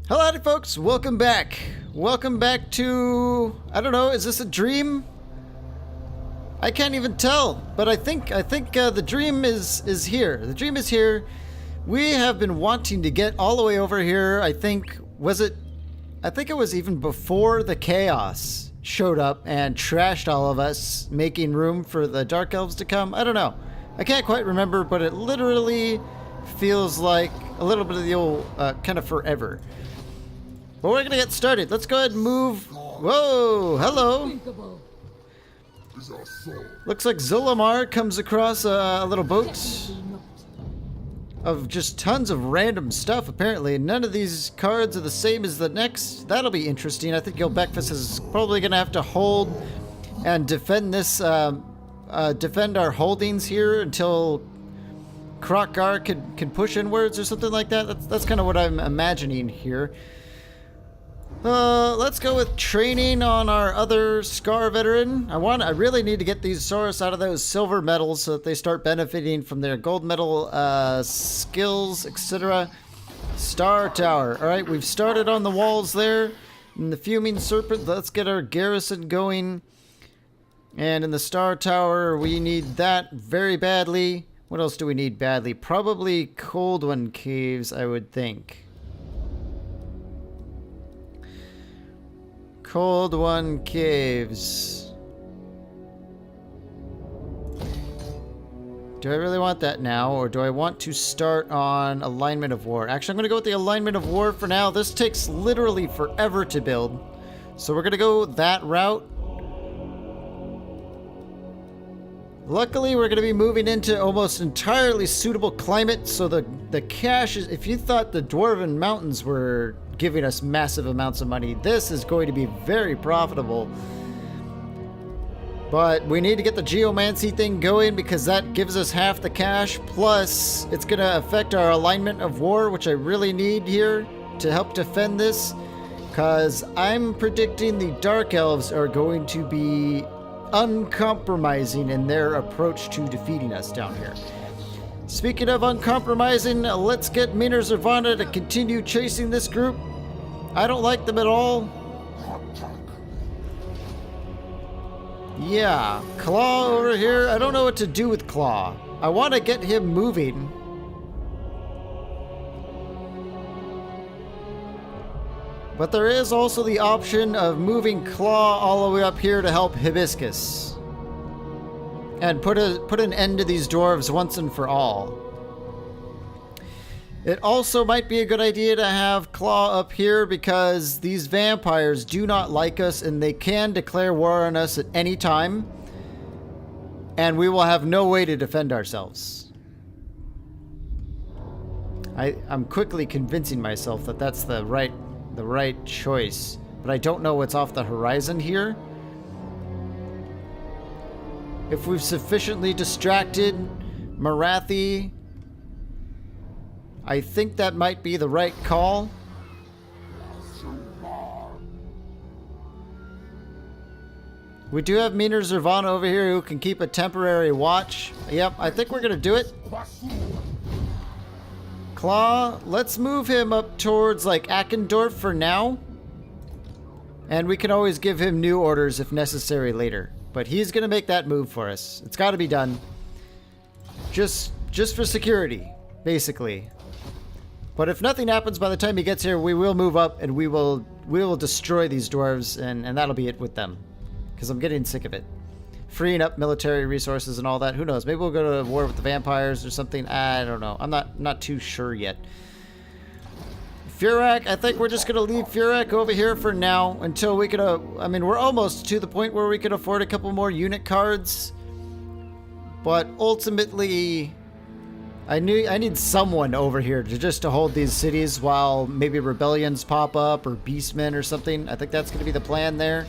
Hello, howdy, folks. Welcome back. Welcome back to, I don't know, is this a dream? I can't even tell, but I think the dream is here. The dream is here. We have been wanting to get all the way over here. I think it was even before the chaos showed up and trashed all of us, making room for the dark elves to come. I don't know. I can't quite remember, but it literally feels like a little bit of the old kind of forever. But we're gonna get started. Let's go ahead and move. Whoa, hello. Looks like Zolamar comes across a little boat of just tons of random stuff, apparently. None of these cards are the same as the next. That'll be interesting. I think Gilbekfus is probably gonna have to hold and defend this, defend our holdings here until Kroq-gar can push inwards or something like that. That's kind of what I'm imagining here. Let's go with training on our other Scar veteran. I really need to get these Saurus out of those silver medals so that they start benefiting from their gold medal skills, etc. Star Tower. Alright, we've started on the walls there. In the Fuming Serpent, let's get our garrison going. And in the Star Tower, we need that very badly. What else do we need badly? Probably Cold One Caves, I would think. Cold One Caves. Do I really want that now, or do I want to start on Alignment of War? Actually, I'm going to go with the Alignment of War for now. This takes literally forever to build. So we're going to go that route. Luckily, we're going to be moving into almost entirely suitable climate, so the cash is... If you thought the Dwarven Mountains were giving us massive amounts of money, this is going to be very profitable. But we need to get the geomancy thing going because that gives us half the cash, plus it's going to affect our alignment of war, which I really need here to help defend this, because I'm predicting the Dark Elves are going to be uncompromising in their approach to defeating us down here. Speaking of uncompromising, let's get Minar Zervana to continue chasing this group. I don't like them at all. Yeah, Claw over here. I don't know what to do with Claw. I want to get him moving. But there is also the option of moving Claw all the way up here to help Hibiscus. And put an end to these dwarves once and for all. It also might be a good idea to have Claw up here because these vampires do not like us and they can declare war on us at any time. And we will have no way to defend ourselves. I'm quickly convincing myself that that's the right choice. But I don't know what's off the horizon here. If we've sufficiently distracted Marathi, I think that might be the right call. We do have Minar Zervana over here who can keep a temporary watch. Yep, I think we're going to do it. Claw, let's move him up towards like Akendorf for now. And we can always give him new orders if necessary later. But he's going to make that move for us. It's got to be done. Just for security, basically. But if nothing happens by the time he gets here, we will move up and we will destroy these dwarves and that'll be it with them. Because I'm getting sick of it. Freeing up military resources and all that. Who knows? Maybe we'll go to war with the vampires or something. I don't know. I'm not too sure yet. Furak, I think we're just going to leave Furak over here for now until we can... I mean, we're almost to the point where we can afford a couple more unit cards. But ultimately, I need someone over here to hold these cities while maybe rebellions pop up or beastmen or something. I think that's going to be the plan there.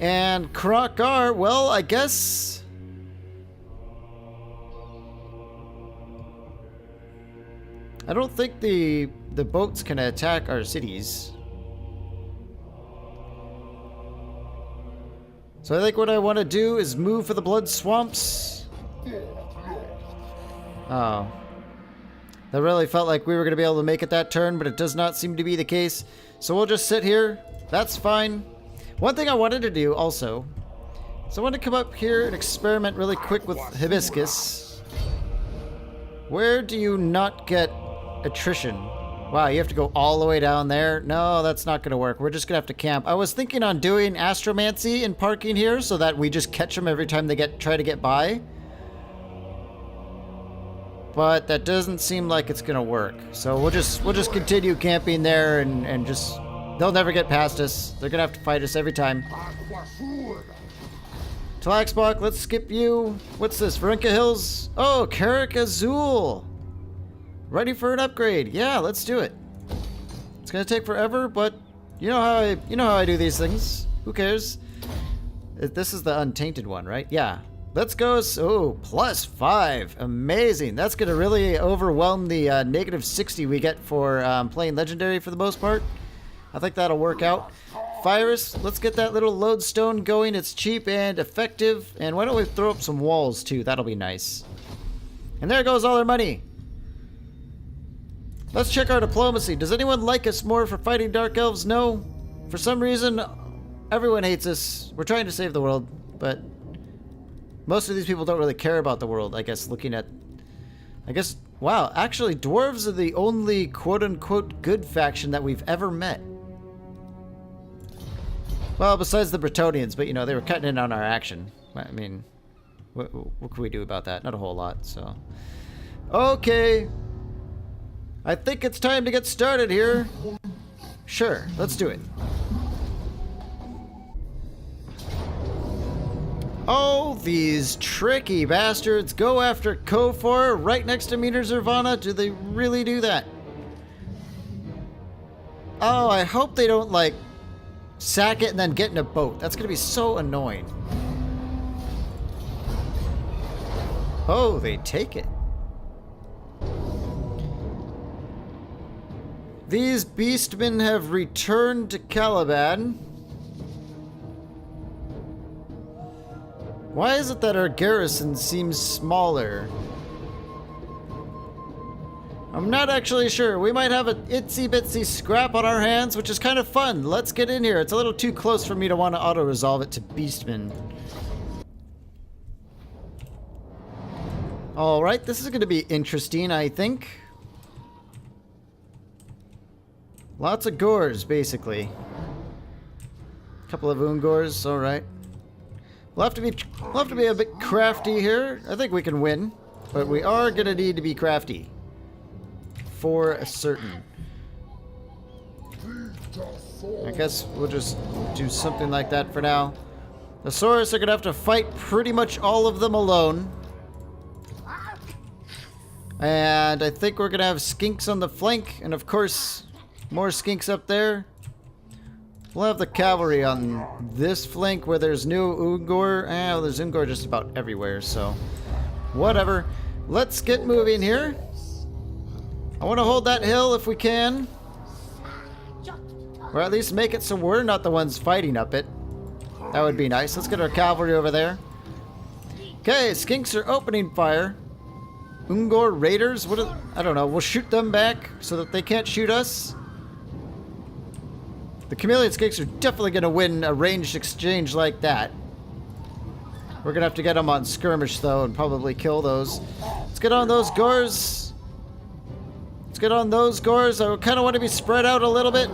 And Kroq-gar, well, I guess... I don't think the boats can attack our cities. So I think what I want to do is move for the Blood Swamps. Oh. That really felt like we were going to be able to make it that turn, but it does not seem to be the case. So we'll just sit here. That's fine. One thing I wanted to do also, so I want to come up here and experiment really quick with hibiscus. Where do you not get attrition? Wow, you have to go all the way down there? No, that's not going to work. We're just going to have to camp. I was thinking on doing astromancy and parking here so that we just catch them every time they try to get by. But that doesn't seem like it's going to work. So we'll just continue camping there and just... They'll never get past us. They're going to have to fight us every time. Tlaxbach, let's skip you. What's this? Varenka Hills? Oh, Karak Azul. Ready for an upgrade. Yeah, let's do it. It's gonna take forever, but you know how I do these things. Who cares? This is the untainted one, right? Yeah. Let's go. Oh, +5. Amazing. That's gonna really overwhelm the -60 we get for playing legendary for the most part. I think that'll work out. Virus, let's get that little lodestone going. It's cheap and effective. And why don't we throw up some walls too? That'll be nice. And there goes all our money. Let's check our diplomacy. Does anyone like us more for fighting Dark Elves? No. For some reason, everyone hates us. We're trying to save the world, but most of these people don't really care about the world, I guess, looking at... Wow, actually, dwarves are the only quote-unquote good faction that we've ever met. Well, besides the Bretonnians, but, you know, they were cutting in on our action. I mean, what can we do about that? Not a whole lot, so... Okay. I think it's time to get started here. Sure, let's do it. Oh, these tricky bastards go after Kofor right next to Meter Zervana. Do they really do that? Oh, I hope they don't, like, sack it and then get in a boat. That's going to be so annoying. Oh, they take it. These beastmen have returned to Caliban. Why is it that our garrison seems smaller? I'm not actually sure. We might have an itsy-bitsy scrap on our hands, which is kind of fun. Let's get in here. It's a little too close for me to want to auto-resolve it to beastmen. Alright, this is going to be interesting, I think. Lots of gores, basically. A couple of Ungors, alright. We'll have to be a bit crafty here. I think we can win, but we are gonna need to be crafty. For a certain. I guess we'll just do something like that for now. The Saurus are gonna have to fight pretty much all of them alone. And I think we're gonna have skinks on the flank, and of course, more skinks up there. We'll have the cavalry on this flank where there's no Ungor. Well, there's Ungor just about everywhere, so whatever. Let's get moving here. I want to hold that hill if we can. Or at least make it so we're not the ones fighting up it. That would be nice. Let's get our cavalry over there. Okay, skinks are opening fire. Ungor raiders? I don't know. We'll shoot them back so that they can't shoot us. The chameleon skinks are definitely going to win a ranged exchange like that. We're going to have to get them on skirmish, though, and probably kill those. Let's get on those gores. Let's get on those gores. I kind of want to be spread out a little bit.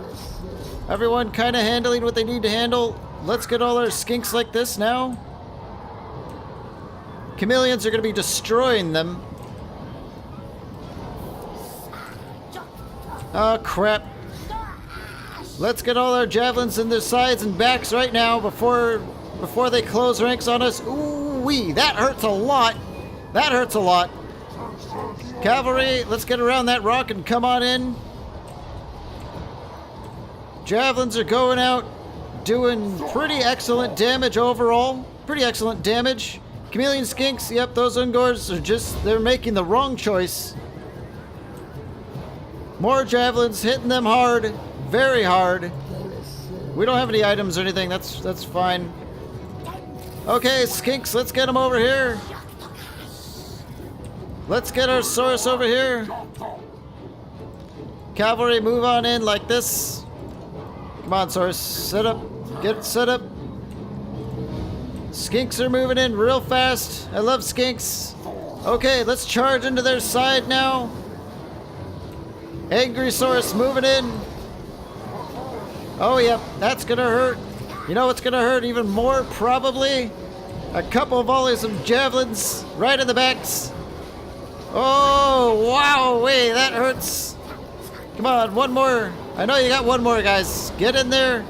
Everyone kind of handling what they need to handle. Let's get all our skinks like this now. Chameleons are going to be destroying them. Oh, crap. Let's get all our javelins in their sides and backs right now before they close ranks on us. Ooh-wee, that hurts a lot. That hurts a lot. Cavalry, let's get around that rock and come on in. Javelins are going out, doing pretty excellent damage overall. Pretty excellent damage. Chameleon skinks, yep, those Ungors are they're making the wrong choice. More javelins hitting them hard. Very hard. We don't have any items or anything. That's fine. Okay, skinks, let's get them over here. Let's get our source over here. Cavalry, move on in like this. Come on, source. Set up. Get set up. Skinks are moving in real fast. I love skinks. Okay, let's charge into their side now. Angry source moving in. Oh, yep, that's gonna hurt. You know what's gonna hurt even more, probably? A couple volleys of javelins right in the backs. Oh, wow, wait, that hurts. Come on, one more. I know you got one more, guys. Get in there.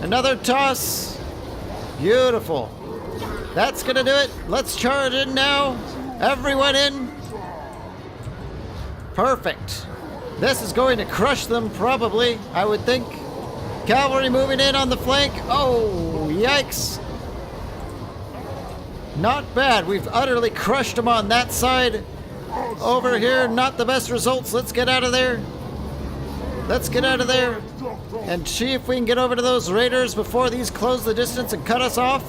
Another toss. Beautiful. That's gonna do it. Let's charge in now. Everyone in. Perfect. This is going to crush them, probably, I would think. Cavalry moving in on the flank. Oh, yikes. Not bad. We've utterly crushed them on that side. Over here, not the best results. Let's get out of there. Let's get out of there and see if we can get over to those raiders before these close the distance and cut us off.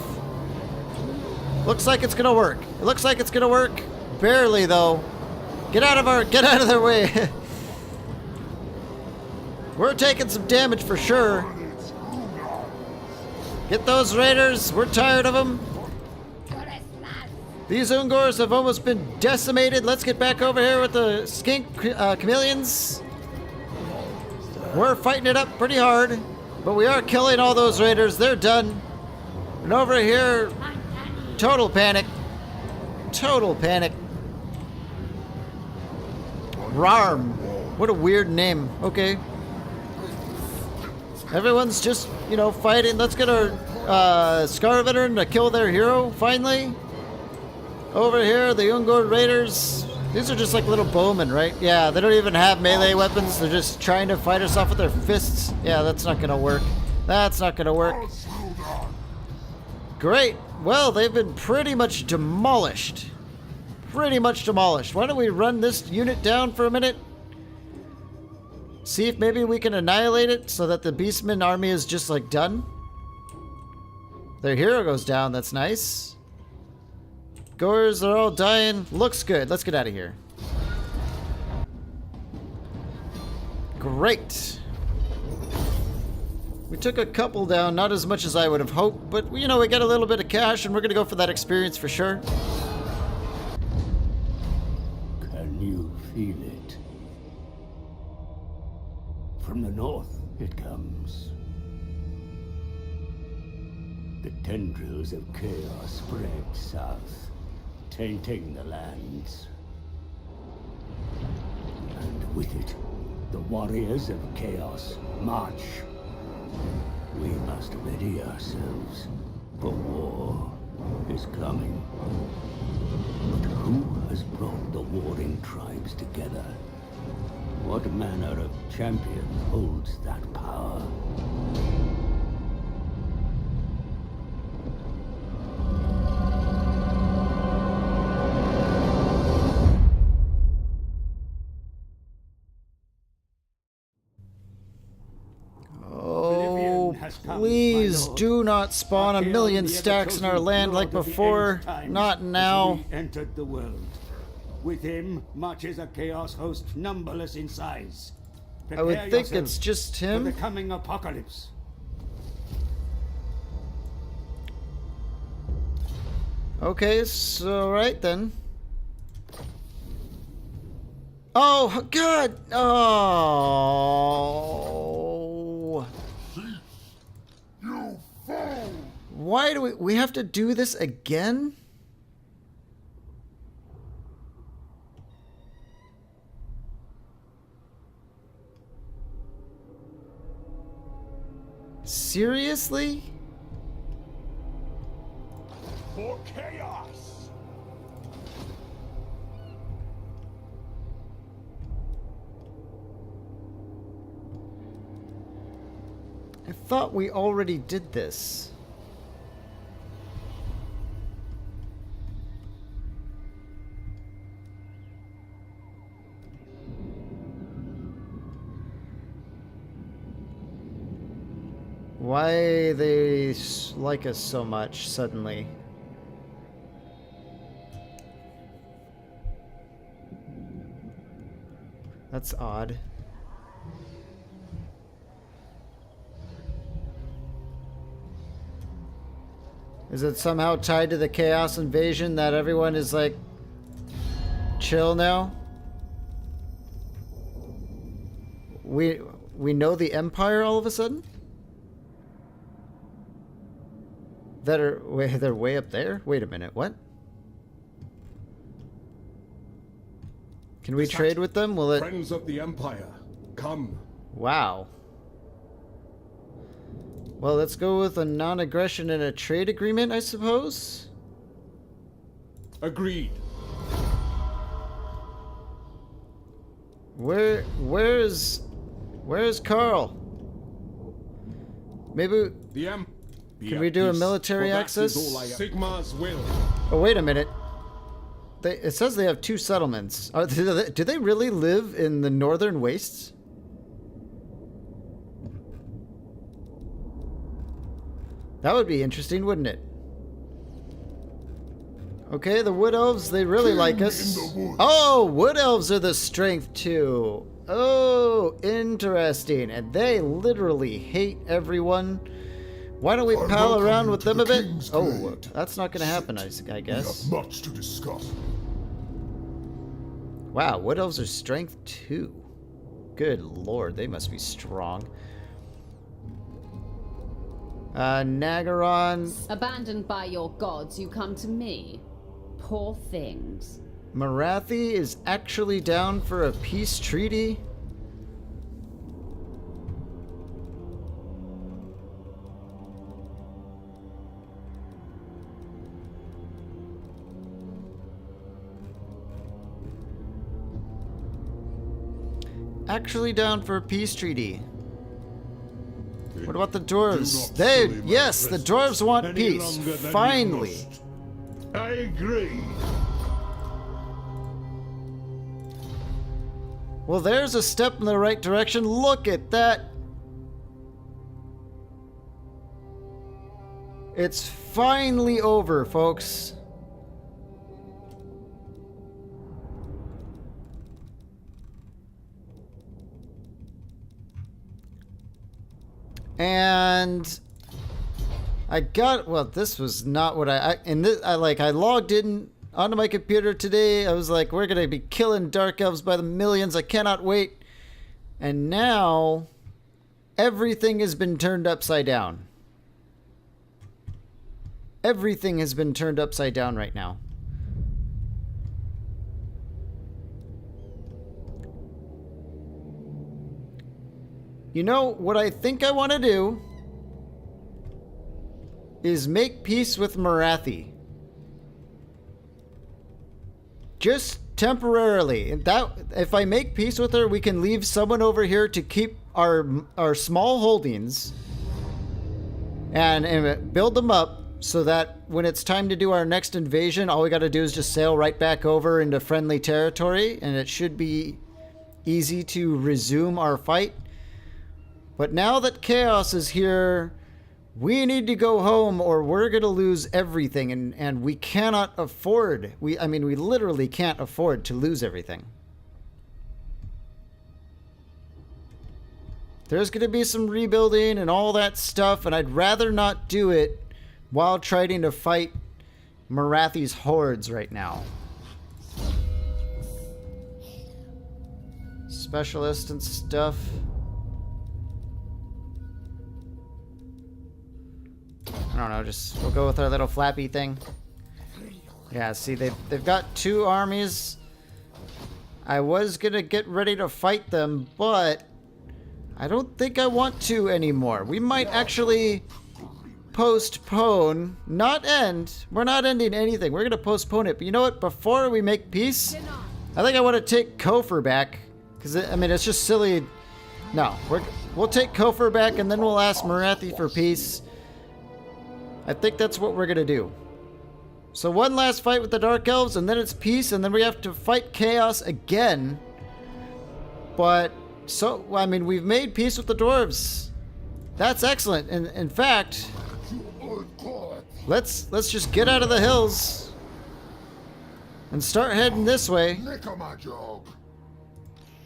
Looks like it's gonna work. It looks like it's gonna work. Barely, though. Get out of their way. We're taking some damage for sure. Get those raiders. We're tired of them. These Ungors have almost been decimated. Let's get back over here with the skink chameleons. We're fighting it up pretty hard, but we are killing all those raiders. They're done. And over here, total panic. Total panic. Rarm. What a weird name. Okay. Everyone's just, you know, fighting. Let's get our Scar veteran to kill their hero, finally. Over here, the Ungor Raiders. These are just like little bowmen, right? Yeah, they don't even have melee weapons. They're just trying to fight us off with their fists. Yeah, that's not gonna work. That's not gonna work. Great. Well, they've been pretty much demolished. Pretty much demolished. Why don't we run this unit down for a minute? See if maybe we can annihilate it so that the Beastman army is just like done. Their hero goes down. That's nice. Gores are all dying. Looks good. Let's get out of here. Great. We took a couple down, not as much as I would have hoped, but you know, we got a little bit of cash and we're gonna go for that experience for sure. Can you feel it? From the north it comes. The tendrils of chaos spread south, tainting the lands. And with it, the warriors of chaos march. We must ready ourselves, for war is coming. But who has brought the warring tribes together? What manner of champion holds that power? Please do not spawn a million stacks in our land like before. Not now. He entered the world. With him marches a chaos host numberless in size. I would think it's just him. For the coming apocalypse. Okay, so right then. Oh God! Oh. You fool! Why do we have to do this again? Seriously? For chaos! I thought we already did this. Why they like us so much suddenly? That's odd. Is it somehow tied to the Chaos Invasion that everyone is like chill now? We know the Empire all of a sudden? They're way up there? Wait a minute, what? Can we trade with them? Will it... Friends of the Empire, come. Wow. Well, let's go with a non-aggression and a trade agreement, I suppose? Agreed. Where's Carl? Maybe... Can we do a military access? Sigma's will. Oh, wait a minute. It says they have 2 settlements. Do they really live in the northern wastes? That would be interesting, wouldn't it? Okay, the Wood Elves, they really like us. Oh, Wood Elves are the strength too. Oh, interesting. And they literally hate everyone. Why don't we pal around with them a bit? Oh, that's not going to happen, I guess. We have much to discuss. Wow, Wood Elves are strength 2. Good lord, they must be strong. Nagaron. Abandoned by your gods, you come to me. Poor things. Marathi is actually down for a peace treaty. Actually down for a peace treaty. What about the dwarves? Yes, the dwarves want peace. Finally. I agree. Well, there's a step in the right direction. Look at that. It's finally over, folks. And I got, well, this was not what I logged in onto my computer today. I was like, we're going to be killing Dark Elves by the millions. I cannot wait. And now everything has been turned upside down. Everything has been turned upside down right now. You know, what I think I want to do is make peace with Marathi. Just temporarily. That, if I make peace with her, we can leave someone over here to keep our small holdings and build them up so that when it's time to do our next invasion, all we got to do is just sail right back over into friendly territory, and it should be easy to resume our fight. But now that chaos is here, we need to go home or we're going to lose everything, and we cannot afford, we literally can't afford to lose everything. There's going to be some rebuilding and all that stuff, and I'd rather not do it while trying to fight Marathi's hordes right now. Specialist and stuff. I don't know, we'll go with our little flappy thing. Yeah, see, they've got 2 armies. I was gonna get ready to fight them, but I don't think I want to anymore. We might actually postpone, not end. We're not ending anything. We're gonna postpone it. But you know what? Before we make peace, I think I want to take Kofur back, because it's just silly. No, we'll take Kofur back, and then we'll ask Marathi for peace. I think that's what we're gonna do. So one last fight with the Dark Elves, and then it's peace, and then we have to fight chaos again. But so, we've made peace with the dwarves. That's excellent. And in fact, let's just get out of the hills and start heading this way.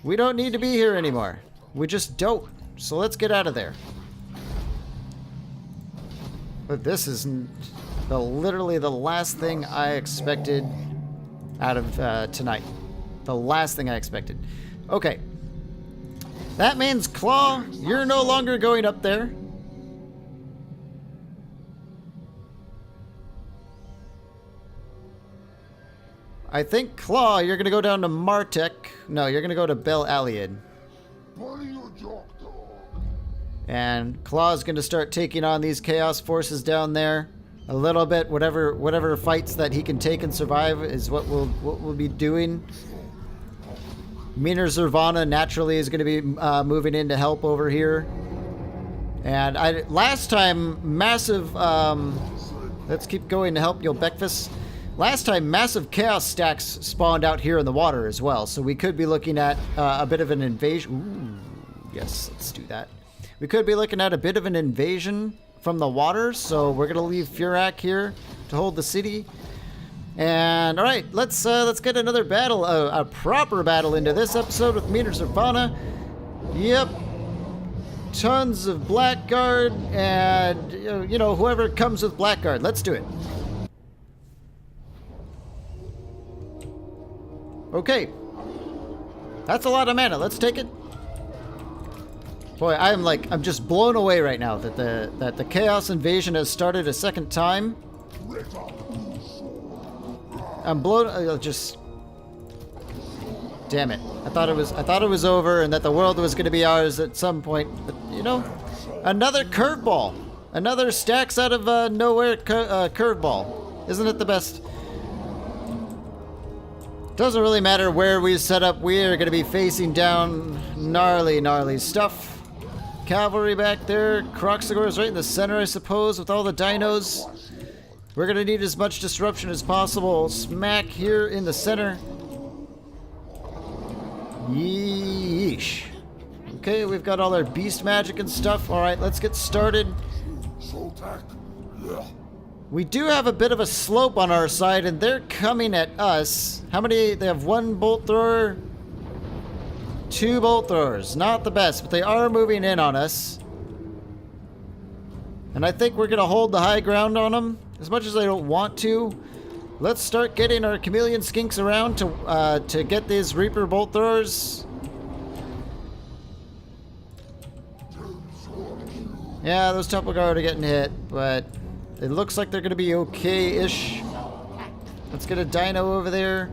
We don't need to be here anymore. We just don't. So let's get out of there. But this is literally the last thing I expected out of tonight. The last thing I expected. Okay. That means, Claw, you're no longer going up there. I think, Claw, you're going to go down to Martek. No, you're going to go to Bel Aliad. And Claw's going to start taking on these Chaos forces down there. A little bit, whatever fights that he can take and survive is what we'll be doing. Meaner Zervana naturally is going to be moving in to help over here. And last time, massive... let's keep going to help Yobekfus. Last time, massive Chaos stacks spawned out here in the water as well. So we could be looking at a bit of an invasion. Ooh, yes, let's do that. We could be looking at a bit of an invasion from the water. So we're going to leave Furak here to hold the city. And all right, let's get another battle, a proper battle into this episode with Meaner Zervana. Yep, tons of Blackguard and you know whoever comes with Blackguard. Let's do it. Okay, that's a lot of mana. Let's take it. Boy, I'm just blown away right now that the Chaos invasion has started a second time. I'm blown. Just damn it! I thought it was over and that the world was going to be ours at some point. But you know, another curveball, another stacks out of nowhere curveball. Isn't it the best? Doesn't really matter where we set up. We are going to be facing down gnarly stuff. Cavalry back there. Kroq-gar is right in the center, I suppose, with all the dinos. We're going to need as much disruption as possible. Smack here in the center. Yeesh. Okay, we've got all our beast magic and stuff. All right, let's get started. We do have a bit of a slope on our side, and they're coming at us. How many? They have one bolt thrower, two bolt throwers. Not the best, but they are moving in on us. And I think we're going to hold the high ground on them. As much as I don't want to, let's start getting our chameleon skinks around to get these Reaper bolt throwers. Yeah, those Temple Guard are getting hit, but it looks like they're going to be okay-ish. Let's get a dino over there.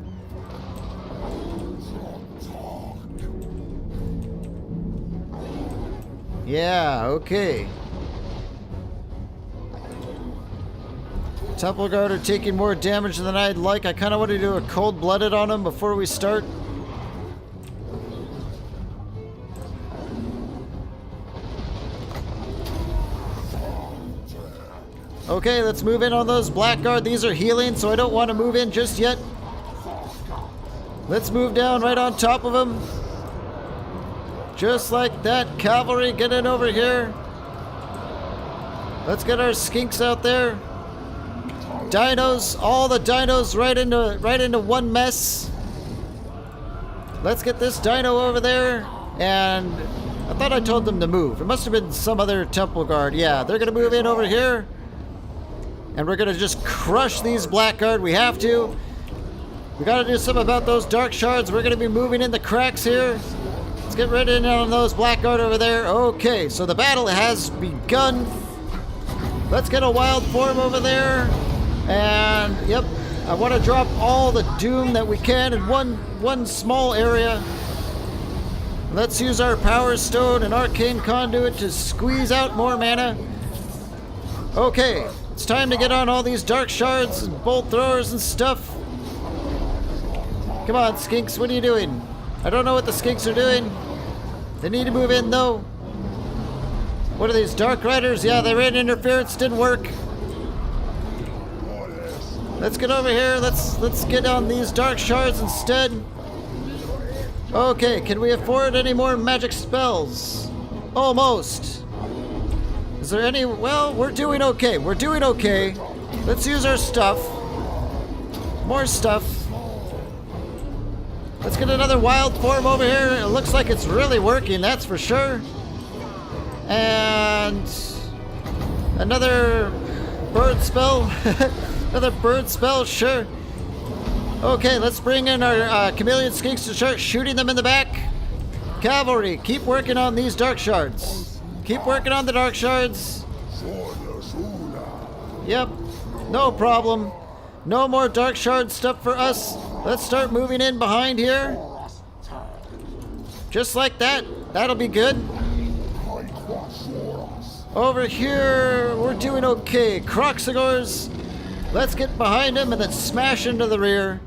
Yeah, okay. Temple Guard are taking more damage than I'd like. I kind of want to do a cold-blooded on them before we start. Okay, let's move in on those Blackguard. These are healing, so I don't want to move in just yet. Let's move down right on top of them. Just like that. Cavalry, get in over here. Let's get our skinks out there. Dinos, all the dinos right into one mess. Let's get this dino over there. And I thought I told them to move. It must have been some other Temple Guard. Yeah, they're going to move in over here. And we're going to just crush these Blackguard. We have to. We got to do something about those dark shards. We're going to be moving in the cracks here. Let's get right in on those Blackguard over there. Okay, so the battle has begun. Let's get a wild form over there. And, yep, I want to drop all the doom that we can in one small area. Let's use our Power Stone and Arcane Conduit to squeeze out more mana. Okay, it's time to get on all these Dark Shards and Bolt Throwers and stuff. Come on, Skinks, what are you doing? I don't know what the Skinks are doing. They need to move in, though. What are these, Dark Riders? Yeah, they ran interference, didn't work. Let's get over here. Let's get on these Dark Shards instead. Okay, can we afford any more magic spells? Almost. Is there any? Well, we're doing okay. We're doing okay. Let's use our stuff. More stuff. Let's get another wild form over here. It looks like it's really working, that's for sure. And another bird spell. Another bird spell, sure. Okay, let's bring in our chameleon skinks to start shooting them in the back. Cavalry, keep working on these dark shards. Keep working on the dark shards. Yep, no problem. No more dark shard stuff for us. Let's start moving in behind here. Just like that. That'll be good. Over here, we're doing okay. Kroq-gars, let's get behind him and then smash into the rear.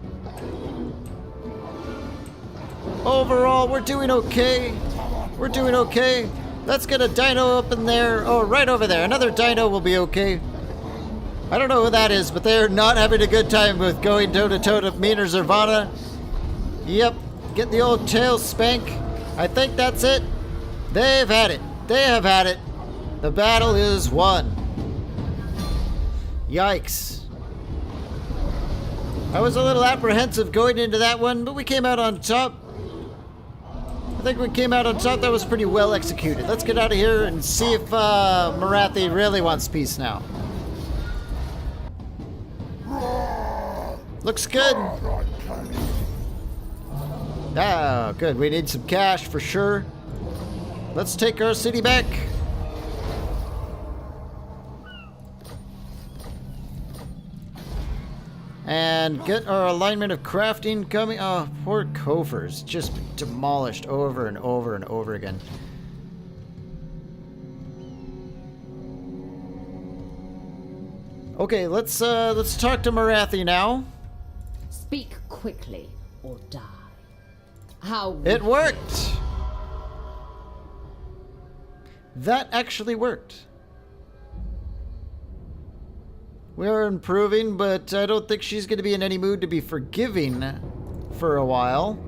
Overall, we're doing okay. We're doing okay. Let's get a dino up in there. Oh, right over there. Another dino will be okay. I don't know who that is, but they're not having a good time with going toe-to-toe to me or Zervana. Yep, get the old tail spank. I think that's it. They've had it. They have had it. The battle is won. Yikes. I was a little apprehensive going into that one, but we came out on top. I think we came out on top. That was pretty well executed. Let's get out of here and see if Morathi really wants peace now. Looks good. Ah, good. We need some cash for sure. Let's take our city back. And get our alignment of crafting coming. Oh, poor Kofer's just demolished over and over and over again. Okay, let's talk to Morathi now. Speak quickly or die. How It worked. That actually worked. We're improving, but I don't think she's going to be in any mood to be forgiving for a while.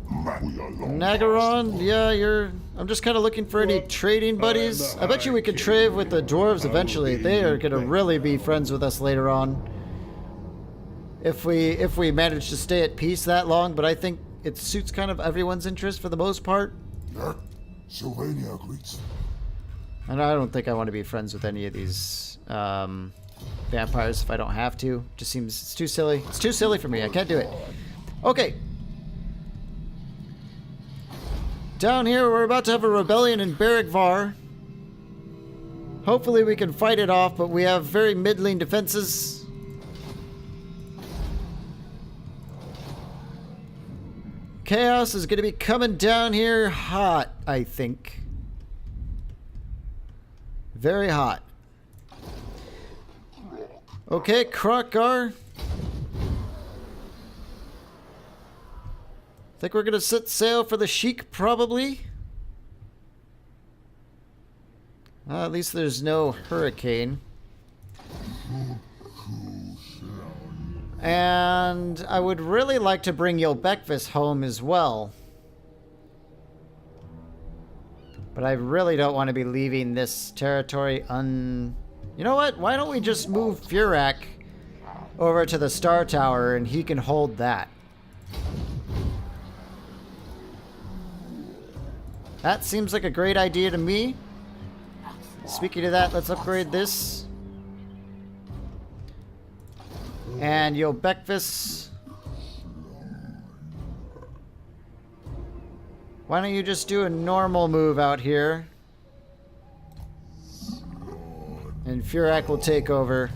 Nagaron, yeah, I'm just kind of looking for any trading buddies. I bet you we could trade with the dwarves eventually. They are going to really be friends with us later on. If we manage to stay at peace that long, but I think it suits kind of everyone's interest for the most part. Sylvania agrees. And I don't think I want to be friends with any of these vampires if I don't have to. Just seems it's too silly. It's too silly for me. I can't do it. Okay. Down here, we're about to have a rebellion in Battlegames. Hopefully we can fight it off, but we have very middling defenses. Chaos is going to be coming down here hot, I think. Very hot. Okay, Kroq-gar. Think we're gonna set sail for the Sheik, probably. At least there's no hurricane. And I would really like to bring Yolbekvis home as well. But I really don't want to be leaving this territory You know what? Why don't we just move Furak over to the Star Tower and he can hold that? That seems like a great idea to me. Speaking of that, let's upgrade this. And Yolbekvis. Why don't you just do a normal move out here? And Furak will take over.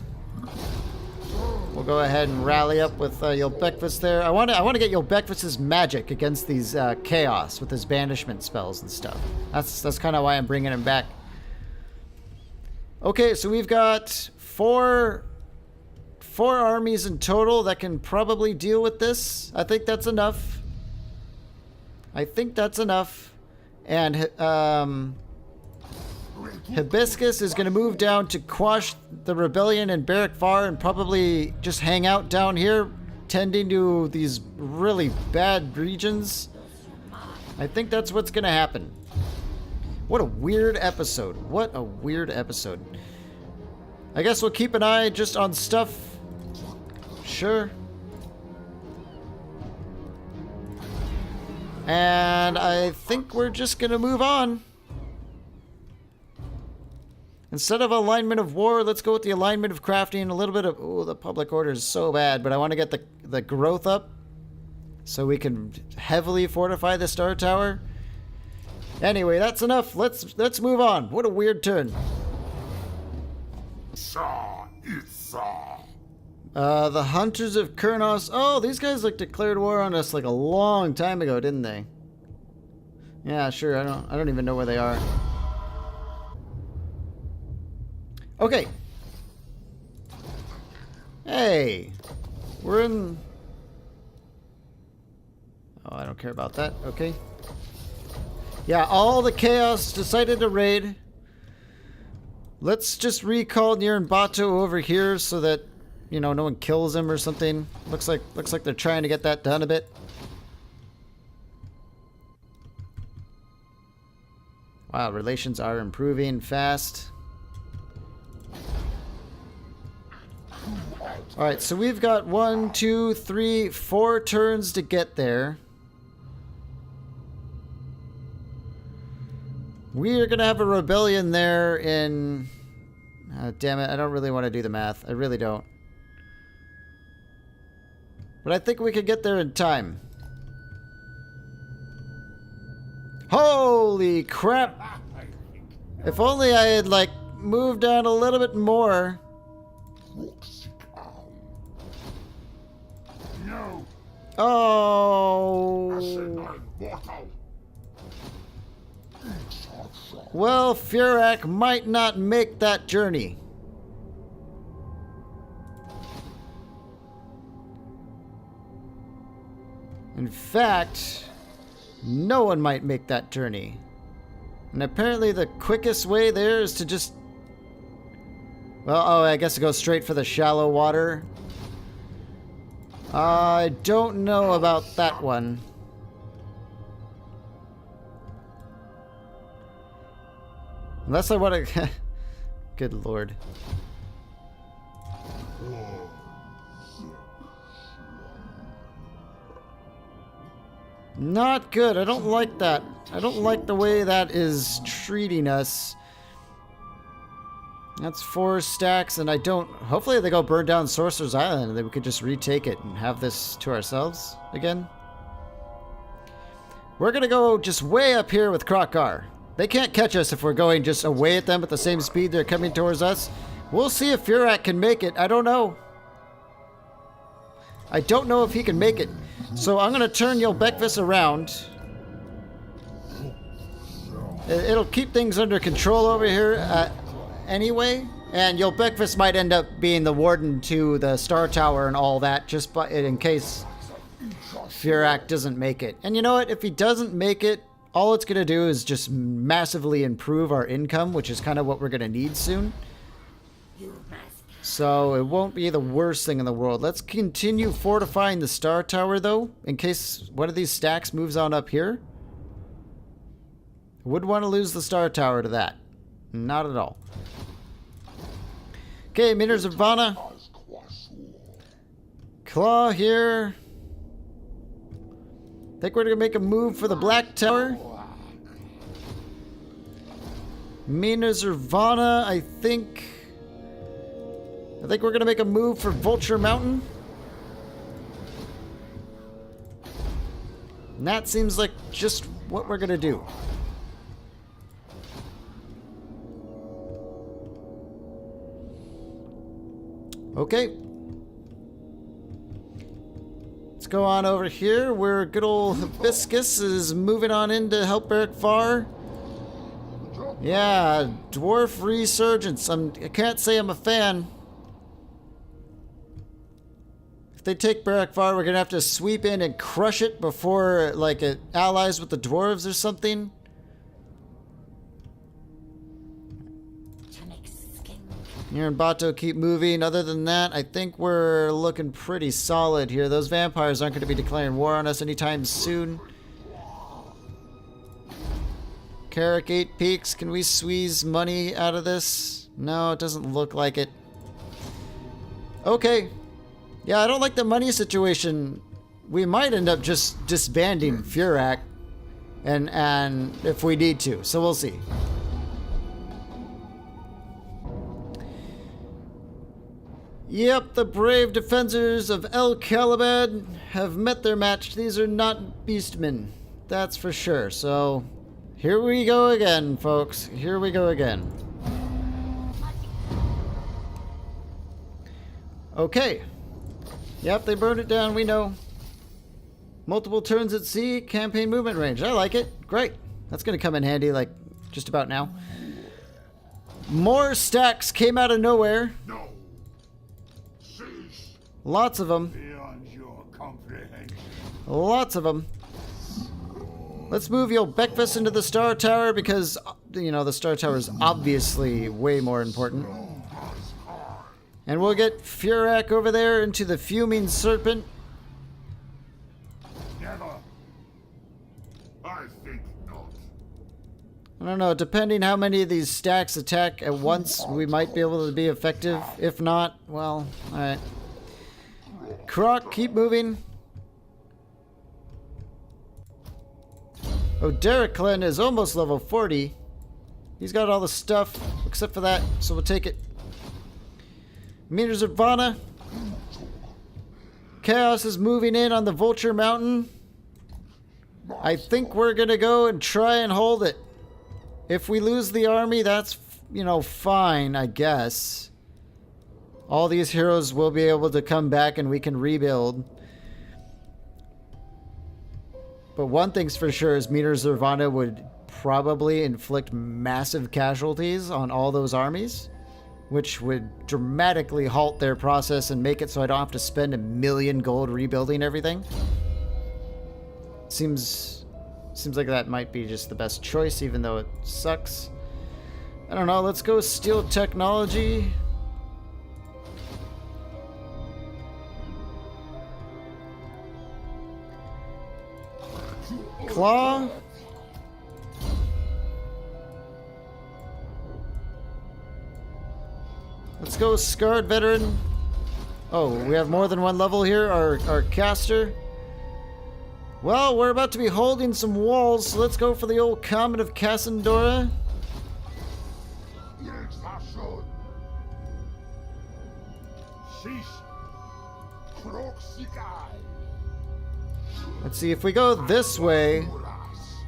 We'll go ahead and rally up with Yolbekvis there. I want to get Yolbekvis's magic against these chaos with his banishment spells and stuff. That's kind of why I'm bringing him back. Okay, so we've got four armies in total that can probably deal with this. I think that's enough. I think that's enough. And Hibiscus is going to move down to quash the rebellion in Battlegames and probably just hang out down here, tending to these really bad regions. I think that's what's going to happen. What a weird episode. What a weird episode. I guess we'll keep an eye just on stuff. Sure. And I think we're just gonna move on. Instead of alignment of war, let's go with the alignment of crafting. A little bit of... Oh, the public order is so bad, but I want to get the growth up so we can heavily fortify the Star Tower. Anyway, that's enough. Let's move on. What a weird turn. The Hunters of Kurnos. Oh, these guys like declared war on us like a long time ago, didn't they? Yeah, sure. I don't even know where they are. Okay. Hey. We're in... Oh, I don't care about that. Okay. Yeah, all the chaos decided to raid. Let's just recall Bato over here so that, you know, no one kills him or something. Looks like they're trying to get that done a bit. Wow, relations are improving fast. Alright, so we've got 1, 2, 3, 4 turns to get there. We are going to have a rebellion there in... damn it, I don't really want to do the math. I really don't. But I think we could get there in time. Holy crap! If only I had, like, moved down a little bit more... Oh. Well, Furak might not make that journey. In fact, no one might make that journey. And apparently the quickest way there is to just... Well, oh, I guess to go straight for the shallow water. I don't know about that one. Unless I want to... Good lord. Not good. I don't like that. I don't like the way that is treating us. That's 4 stacks, and I don't... Hopefully they go burn down Sorcerer's Island, and then we could just retake it and have this to ourselves again. We're gonna go just way up here with Kroq-gar. They can't catch us if we're going just away at them at the same speed they're coming towards us. We'll see if Furak can make it. I don't know. I don't know if he can make it. So I'm gonna turn Yelbekvis around. It'll keep things under control over here anyway. And Yelbekvis might end up being the warden to the Star Tower and all that, just in case Furak doesn't make it. And you know what? If he doesn't make it, all it's going to do is just massively improve our income, which is kind of what we're going to need soon. So it won't be the worst thing in the world. Let's continue fortifying the Star Tower, though, in case one of these stacks moves on up here. Wouldn't want to lose the Star Tower to that. Not at all. Okay, Meters of Vana. Claw here. Think we're going to make a move for the Black Tower. Mina Zervana, I think we're going to make a move for Vulture Mountain. And that seems like just what we're going to do. Okay. Let's go on over here where good old Hibiscus is moving on in to help Barak Var. Yeah, Dwarf Resurgence. I can't say I'm a fan. If they take Barak Var, we're going to have to sweep in and crush it before, like, it allies with the dwarves or something. Here and Bato keep moving. Other than that, I think we're looking pretty solid here. Those vampires aren't going to be declaring war on us anytime soon. Carrick 8 Peaks. Can we squeeze money out of this? No, it doesn't look like it. Okay. Yeah, I don't like the money situation. We might end up just disbanding Furak and if we need to. So we'll see. Yep, the brave defenders of El Calibad have met their match. These are not beastmen, that's for sure. So here we go again, folks. Here we go again. Okay. Yep, they burned it down, we know. Multiple turns at sea, campaign movement range. I like it. Great. That's going to come in handy, like, just about now. More stacks came out of nowhere. No. Cease. Lots of them. Beyond your comprehension. Lots of them. Let's move your breakfast into the Star Tower because, you know, the Star Tower is obviously way more important. And we'll get Furak over there into the Fuming Serpent. Never. I think not. I don't know, depending how many of these stacks attack at once, we might be able to be effective. If not, well, alright. Kroq, keep moving. Oh, Derek is almost level 40. He's got all the stuff, except for that, so we'll take it. Meters of Vana. Chaos is moving in on the Vulture Mountain. I think we're gonna go and try and hold it. If we lose the army, that's, you know, fine, I guess. All these heroes will be able to come back and we can rebuild. But one thing's for sure is Meters of Vana would probably inflict massive casualties on all those armies, which would dramatically halt their process and make it so I don't have to spend 1 million gold rebuilding everything. Seems like that might be just the best choice, even though it sucks. I don't know, let's go Steel Technology. Claw. Let's go Scarred Veteran. Oh, we have more than one level here, our caster. Well, we're about to be holding some walls, so let's go for the old Comet of Cassandora. Yes, I should. Cease. Kroq-gar. Let's see, if we go this way,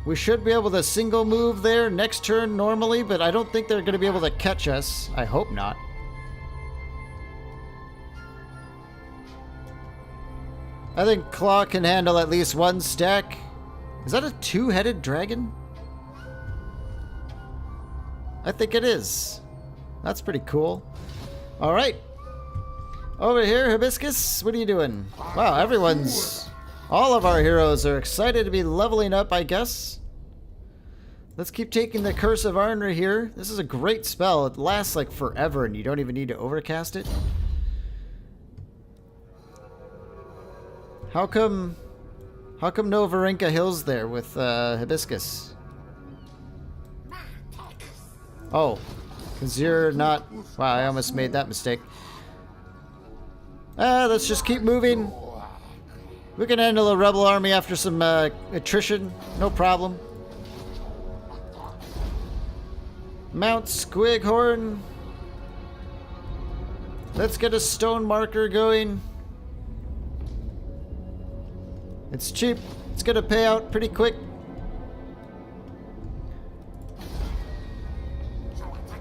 we should be able to single move there next turn normally, but I don't think they're going to be able to catch us. I hope not. I think Claw can handle at least one stack. Is that a two-headed dragon? I think it is. That's pretty cool. Alright. Over here, Hibiscus, what are you doing? Wow, all of our heroes are excited to be leveling up, I guess. Let's keep taking the Curse of Arnor here. This is a great spell. It lasts like forever and you don't even need to overcast it. How come no Varenka Hills there with Hibiscus? Oh, because you're not... Wow, I almost made that mistake. Let's just keep moving. We can handle a rebel army after some attrition. No problem. Mount Squighorn. Let's get a stone marker going. It's cheap. It's gonna pay out pretty quick.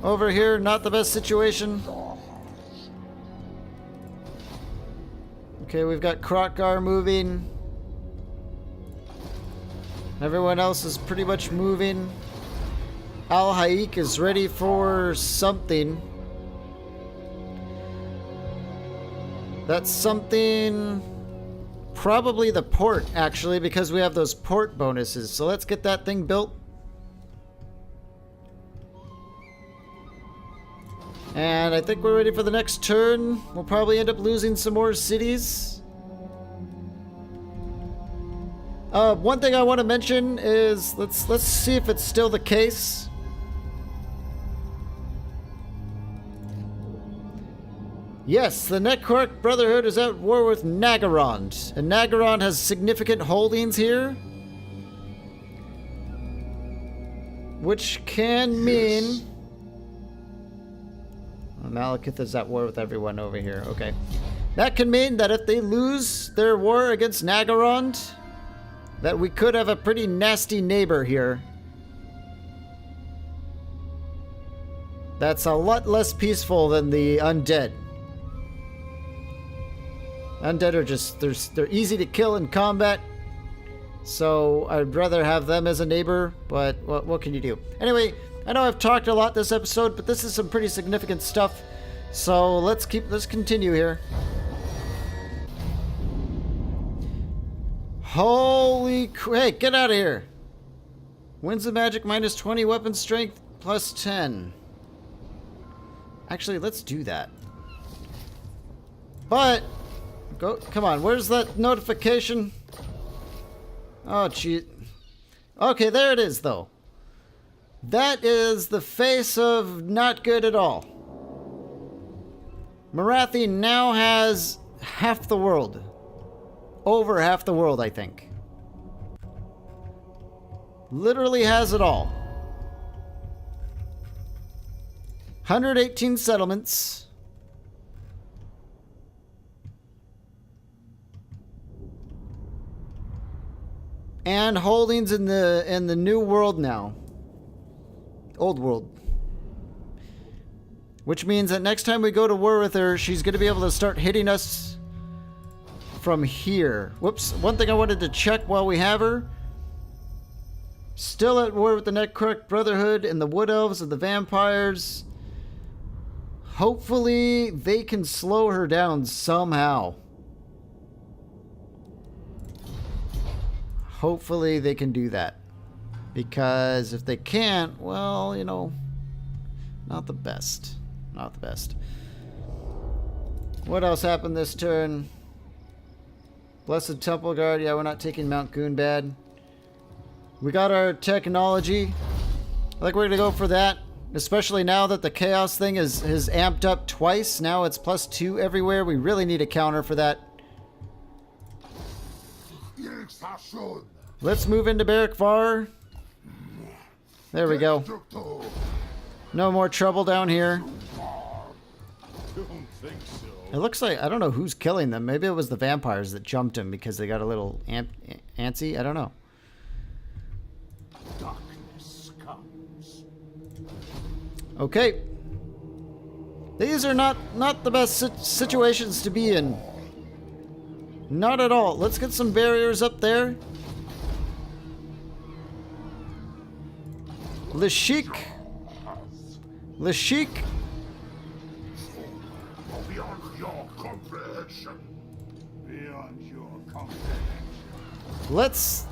Over here, not the best situation. Okay, we've got Kroq-gar moving. Everyone else is pretty much moving. Al-Haik is ready for something. That's something... Probably the port, actually, because we have those port bonuses. So let's get that thing built. And I think we're ready for the next turn. We'll probably end up losing some more cities. One thing I want to mention is, let's see if it's still the case. Yes, the Netcork Brotherhood is at war with Naggarond, and Naggarond has significant holdings here. Which can mean... Malekith is at war with everyone over here. Okay. That can mean that if they lose their war against Nagarond, that we could have a pretty nasty neighbor here. That's a lot less peaceful than the undead. Undead are just, they're easy to kill in combat. So I'd rather have them as a neighbor, but what can you do? Anyway, I know I've talked a lot this episode, but this is some pretty significant stuff. So let's continue here. Holy hey, get out of here. Winds of magic minus 20, weapon strength plus 10. Actually, let's do that. But come on, where's that notification? Oh, gee. Okay, there it is, though. That is the face of not good at all. Marathi now has half the world. Over half the world, I think. Literally has it all. 118 settlements. And holdings in the new world now. Old world. Which means that next time we go to war with her, she's going to be able to start hitting us from here. Whoops. One thing I wanted to check while we have her. Still at war with the Kroq Brotherhood and the Wood Elves and the vampires. Hopefully they can slow her down somehow. Hopefully they can do that. Because if they can't, well, you know, not the best. Not the best. What else happened this turn? Blessed Temple Guard. Yeah, we're not taking Mount Goonbad. We got our technology. I think we're going to go for that. Especially now that the Chaos thing has amped up twice. Now it's +2 everywhere. We really need a counter for that. Let's move into Barrack Var. There we go. No more trouble down here. It looks like, I don't know who's killing them. Maybe it was the vampires that jumped him because they got a little antsy. I don't know. Darkness comes. Okay. These are not the best situations to be in. Not at all. Let's get some barriers up there. Lashik. Lashik. Beyond your comprehension. Beyond your comprehension.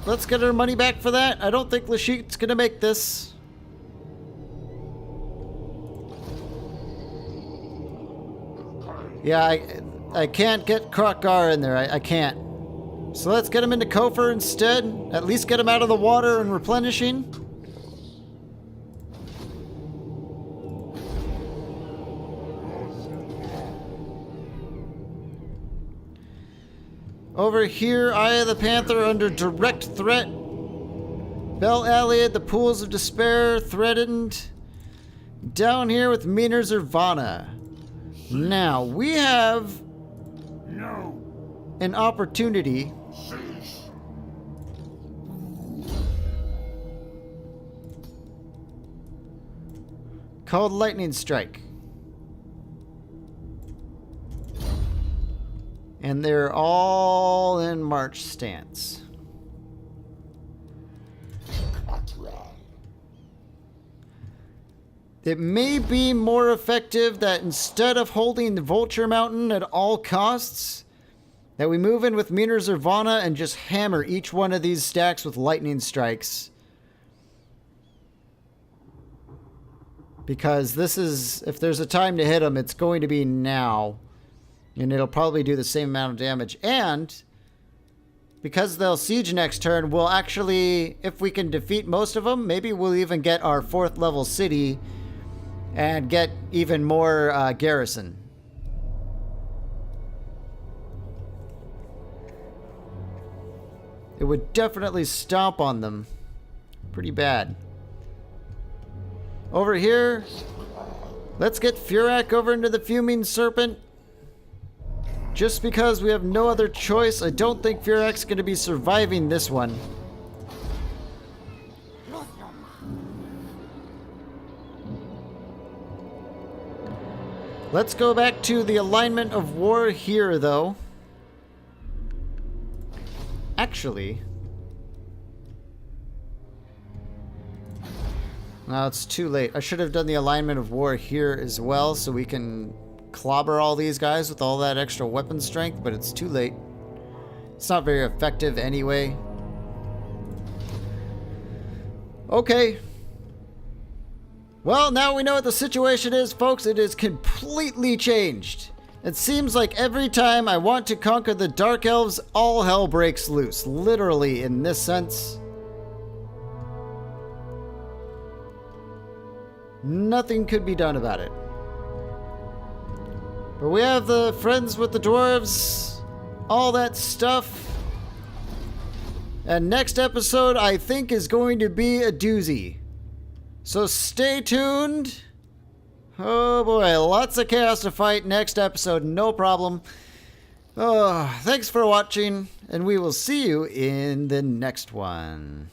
Let's get our money back for that. I don't think Lashik's gonna make this. Yeah, I can't get Kroq-gar in there. I can't. So let's get him into Kofar instead. At least get him out of the water and replenishing. Over here, Eye of the Panther under direct threat. Bel Aliad, the Pools of Despair, threatened. Down here with Minar Zervana. Now, we have an opportunity called Lightning Strike. And they're all in march stance. It may be more effective that instead of holding the Vulture Mountain at all costs, that we move in with Minar Zervana and just hammer each one of these stacks with lightning strikes. Because this is, if there's a time to hit them, it's going to be now. And it'll probably do the same amount of damage. And because they'll siege next turn, we'll actually, if we can defeat most of them, maybe we'll even get our 4th level city and get even more garrison. It would definitely stomp on them pretty bad. Over here. Let's get Furak over into the Fuming Serpent. Just because we have no other choice. I don't think Furak's going to be surviving this one. Let's go back to the alignment of war here, though. Actually... no, it's too late. I should have done the alignment of war here as well, so we can clobber all these guys with all that extra weapon strength, but it's too late. It's not very effective anyway. Okay. Well, now we know what the situation is, folks. It is completely changed. It seems like every time I want to conquer the Dark Elves, all hell breaks loose. Literally, in this sense. Nothing could be done about it. But we have the friends with the dwarves, all that stuff. And next episode, I think, is going to be a doozy. So stay tuned. Oh boy, lots of chaos to fight next episode, no problem. Oh, thanks for watching, and we will see you in the next one.